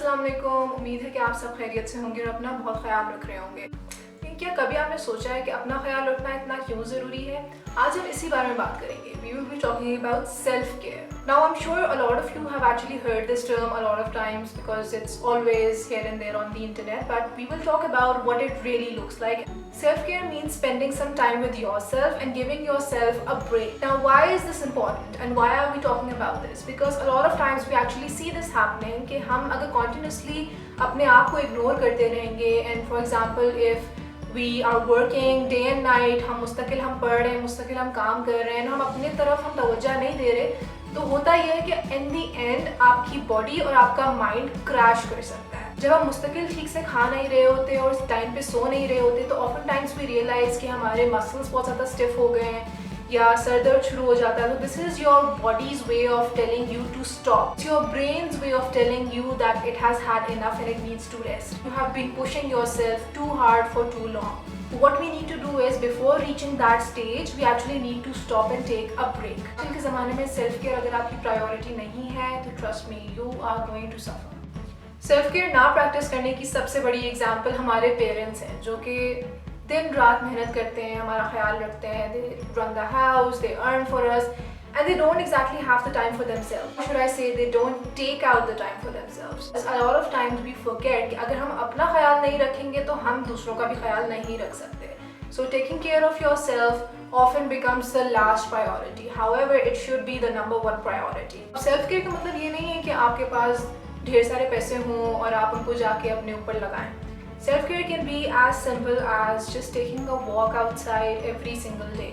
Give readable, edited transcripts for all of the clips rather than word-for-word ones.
अस्सलाम वालेकुम। उम्मीद है कि आप सब खैरियत से होंगे और अपना बहुत ख्याल रख रहे होंगे। क्या कभी आपने सोचा है कि अपना ख्याल रखना इतना क्यों ज़रूरी है? आज हम इसी बारे में बात करेंगे। We will be talking about self-care. Now I'm sure a lot of you have actually heard this term a lot of times because it's always here and there on the internet, but we will talk about what it really looks like. Self-care means spending some time with yourself and giving yourself a break. Now why is this important and why are we talking about this? Because a lot of times we actually see this happening कि हम अगर continuously अपने आप को ignore करते रहेंगे and for example if we are working day and night, हम मुस्तकिल हम पढ़ रहे हैं, मुस्तकिल हम काम कर रहे हैं, हम अपने तरफ हम तवज्जो नहीं दे रहे, तो होता यह है कि in the end आपकी बॉडी और आपका माइंड क्रैश कर सकता है। जब हम मुस्तकिल ठीक से खा नहीं रहे होते और टाइम पे सो नहीं रहे होते तो ऑफन टाइम्स वी रियलाइज कि हमारे मसल्स बहुत ज़्यादा स्टिफ हो गए हैं या सर दर्द शुरू हो जाता है। तो this is your body's way of telling you to stop, it's your brain's way of telling you that it has had enough and it needs to rest. You have been pushing yourself too hard for too long. What we need to do is before reaching that stage, we actually need to stop and take a break. आज के ज़माने में self care अगर आपकी priority नहीं है तो trust me you are going to suffer. Self care ना प्रैक्टिस करने की सबसे बड़ी एग्जाम्पल हमारे पेरेंट्स हैं जो कि दिन रात मेहनत करते हैं, हमारा ख्याल रखते हैं, they run the house, they earn for us and they don't exactly have the time for themselves. Or should I say they don't take out the time for themselves. A lot of times we forget कि अगर हम अपना ख्याल नहीं रखेंगे तो हम दूसरों का भी ख्याल नहीं रख सकते. So taking care of yourself often becomes the last priority. However, it should be the number one priority. Self care का मतलब ये नहीं है कि आपके पास ढेर सारे पैसे हों और आप उनको जाके अपने ऊपर लगाएं. Self care can be as simple as just taking a walk outside every single day.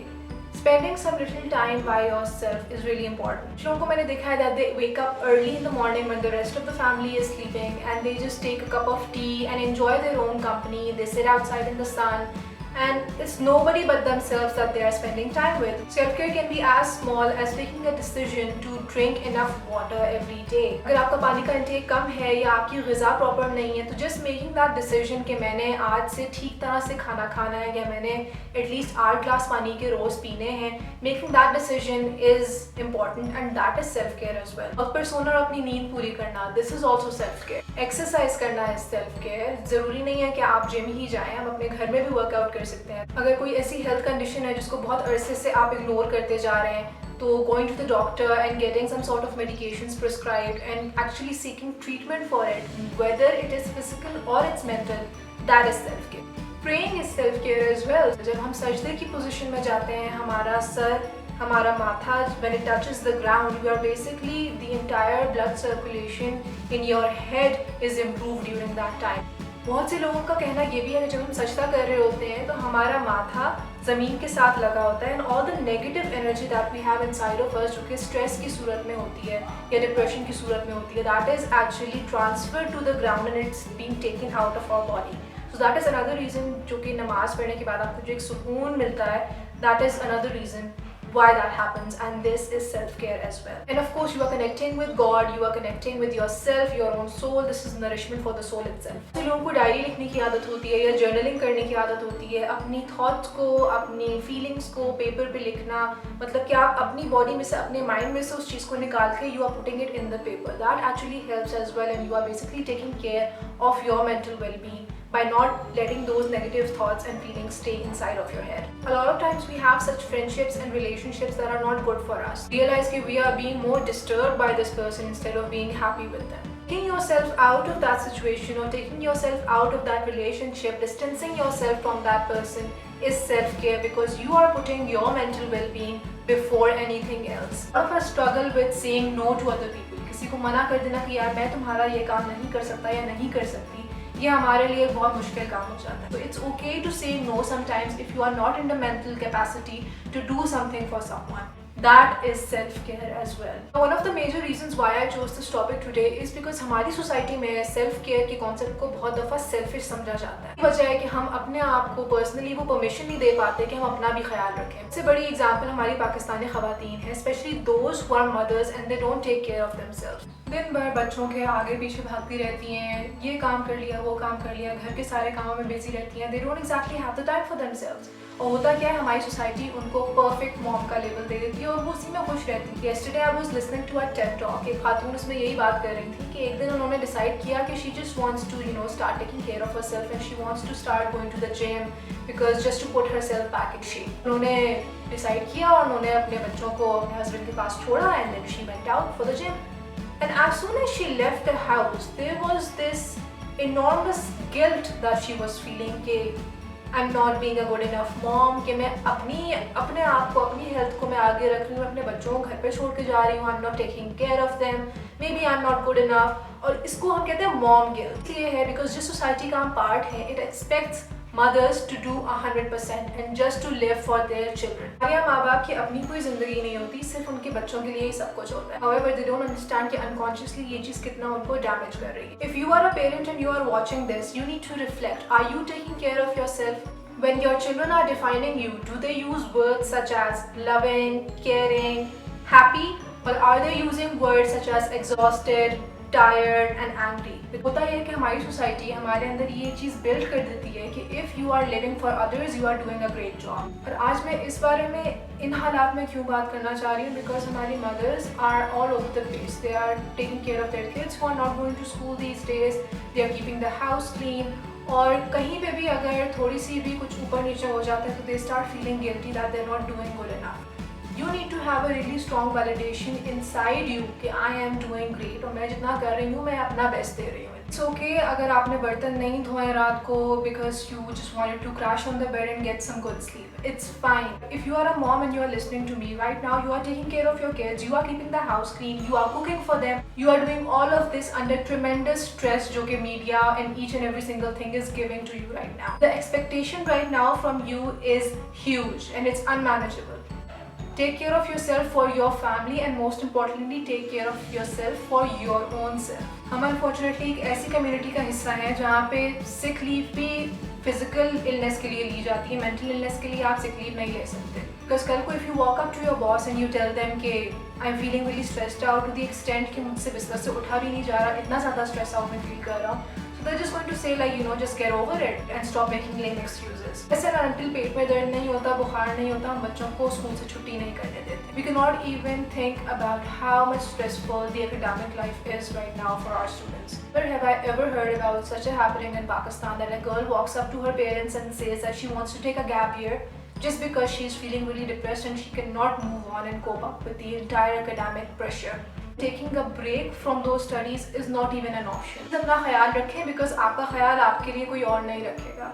Spending some little time by yourself is really important. कुछ लोगों को मैंने देखा है that they wake up early in the morning when the rest of the family is sleeping and they just take a cup of tea and enjoy their own company. They sit outside in the sun and it's nobody but themselves that they are spending time with. Self-care can be as small as taking a decision to drink enough water every day. अगर आपका पानी का intake कम है या आपकी ग़िज़ा proper नहीं है तो just making that decision कि मैंने आज से ठीक तरह से खाना खाना है या मैंने एटलीस्ट 8 ग्लास पानी के रोज़ पीने हैं, making that decision is important and that is self care as well. वक्त पर सोना और अपनी नींद पूरी करना, this is also self care. Exercise करना इज सेल्फ केयर। ज़रूरी नहीं है कि आप जिम ही जाएँ, आप अपने घर में भी वर्कआउट कर सकते हैं। अगर कोई ऐसी हेल्थ कंडीशन है जिसको बहुत अरसे से आप इग्नोर करते जा रहे हैं तो going to the doctor and getting some sort of medications prescribed and actually seeking treatment for it, whether it is physical or it's mental, that is self-care. Praying is self-care as well. जब हम सजदे की position में जाते हैं, हमारा sir, हमारा माथा, when it touches the ground, you are basically the entire blood circulation in your head is improved during that time. बहुत से लोगों का कहना ये भी है कि जब हम सजदा कर रहे होते हैं तो हमारा माथा ज़मीन के साथ लगा होता है and all the negative energy that we have inside of us जो कि स्ट्रेस की सूरत में होती है या डिप्रेशन की सूरत में होती है, that is actually transfer to the ground and it's being taken out of our body. So that is another reason जो कि नमाज़ पढ़ने के बाद आपको जो एक सुकून मिलता है, that is another reason why that happens, and this is self-care as well. And of course you are connecting with God, you are connecting with yourself, your own soul. This is nourishment for the soul itself. तो लोगों को diary लिखने की आदत होती है या journaling करने की आदत होती है, अपनी थॉट्स को, अपनी फीलिंग्स को पेपर पे लिखना, मतलब कि आप अपनी बॉडी में से, अपने माइंड में से उस चीज़ को निकाल के you are putting it in the paper. That actually helps as well and you are basically taking care of your mental well-being by not letting those negative thoughts and feelings stay inside of your head. A lot of times we have such friendships and relationships that are not good for us. Realize that we are being more disturbed by this person instead of being happy with them. Taking yourself out of that situation or taking yourself out of that relationship, distancing yourself from that person is self-care because you are putting your mental well-being before anything else. A lot of us struggle with saying no to other people. किसी को मना कर देना कि यार मैं तुम्हारा ये काम नहीं कर सकता या नहीं कर सकती, ये हमारे लिए बहुत मुश्किल काम हो जाता है. So it's okay to say no sometimes if you are not in the mental capacity to do something for someone. That is self-care as well. One of the major reasons why I chose this topic today is because हमारी society में self-care के concept को बहुत दफ़ा selfish समझा जाता है. वजह है कि हम अपने आप को पर्सनली वो परमिशन नहीं दे पाते कि हम अपना भी ख्याल रखें. सबसे बड़ी एग्जाम्पल हमारी पाकिस्तानी ख़वातीन है, especially those who are mothers and they don't take care of themselves. दिन भर बच्चों के आगे पीछे भागती रहती हैं, ये काम कर लिया, वो काम कर लिया, घर के सारे कामों में बिजी रहती हैं। They don't exactly have the time for themselves. और होता क्या है, हमारी सोसाइटी उनको परफेक्ट मॉम का लेवल दे देती है और वो उसी में खुश रहती है। Yesterday I was listening to a TED talk. एक खातून उसमें यही बात कर रही थी कि एक दिन उन्होंने डिसाइड किया कि she just wants to start taking care of herself and she wants to start going to the gym because just to put herself back in shape. उन्होंने डिसाइड किया और उन्होंने अपने बच्चों को अपने हस्बैंड के पास छोड़ा and then she went out for the gym. And as soon as she left the house, there was this enormous guilt that she was feeling कि I'm not being a good enough mom, कि मैं अपने आप को, अपनी health को मैं आगे रख रही हूँ, अपने बच्चों को घर पे छोड़ के जा रही हूँ, I'm not taking care of them, maybe I'm not good enough। और इसको हम कहते हैं mom guilt। ये है because जिस सोसाइटी का हम पार्ट है, it expects mothers to do 100% and just to live for their children। आगे माँ बाप की अपनी कोई जिंदगी नहीं होती, सिर्फ उनके बच्चों के लिए ही सब कुछ होता है। However, they don't understand कि unconsciously ये चीज़ कितना उनको डैमेज कर रही है। If you are a parent and you are watching this, you need to reflect. Are you taking care of yourself? When your children are defining you, do they use words such as loving, caring, happy, or are they using words such as exhausted, tired and angry? होता है कि हमारी society हमारे अंदर ये चीज़ build कर देती है कि if you are living for others you are doing a great job. और आज मैं इस बारे में इन हालात में क्यों बात करना चाह रही हूँ, बिकॉज हमारी mothers are all over the place. They are taking care of their kids who are not going to school these days, they are keeping the house clean. और कहीं पे भी अगर थोड़ी सी भी कुछ ऊपर नीचे हो जाता है तो they start feeling guilty that they are not doing good enough. You need to have a really strong validation inside you कि I am doing great और मैं जितना कर रही हूँ मैं अपना बेस्ट दे रही हूँ। It's okay अगर आपने बर्तन नहीं धोए रात को because you just wanted to crash on the bed and get some good sleep. It's fine. If you are a mom and you are listening to me right now, you are taking care of your kids, you are keeping the house clean, you are cooking for them, you are doing all of this under tremendous stress जो कि media and each and every single thing is giving to you right now. The expectation right now from you is huge and it's unmanageable. Take care of yourself for your family and most importantly take care of yourself for your own self। हम unfortunately एक ऐसी community का हिस्सा है जहाँ पे sick leave भी physical illness के लिए ली जाती है, मेंटल इलनेस के लिए आप sick leave नहीं ले सकते। बिकॉज कल को if you walk up to your boss and you tell them कि I'm feeling really stressed out to the extent कि मुझसे बिस्तर से उठा भी नहीं जा रहा, इतना ज़्यादा stress out मैं feel कर रहा हूँ, so they're just going to say like just get over it and stop making lame excuses। ऐसे until पेट में दर्द नहीं होता, बुखार नहीं होता, हम बच्चों को स्कूल से छुट्टी नहीं करने देते। We cannot even think about how much stressful the academic life is right now for our students। Never have I ever heard about such a happening in Pakistan that a girl walks up to her parents and says that she wants to take a gap year just because she's feeling really depressed and she cannot move on and cope up with the entire academic pressure। Taking a break from those studies is not even an option। अपना ख्याल रखें because आपका ख्याल आपके लिए कोई और नहीं रखेगा।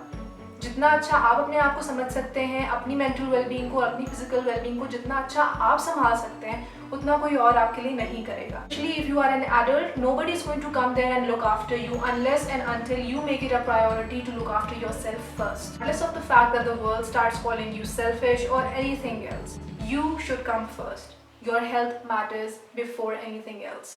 जितना अच्छा आप अपने आप को समझ सकते हैं, अपनी मेंटल वेलबींग को, अपनी फिजिकल वेलबींग को जितना अच्छा आप संभाल सकते हैं, उतना कोई और आपके लिए नहीं करेगा। Actually, if you are an adult, nobody is going to come there and look after you unless and until you make it a priority to look after yourself first। Regardless of the fact that the world starts calling you selfish or anything else, you should come first। Your health matters before anything else।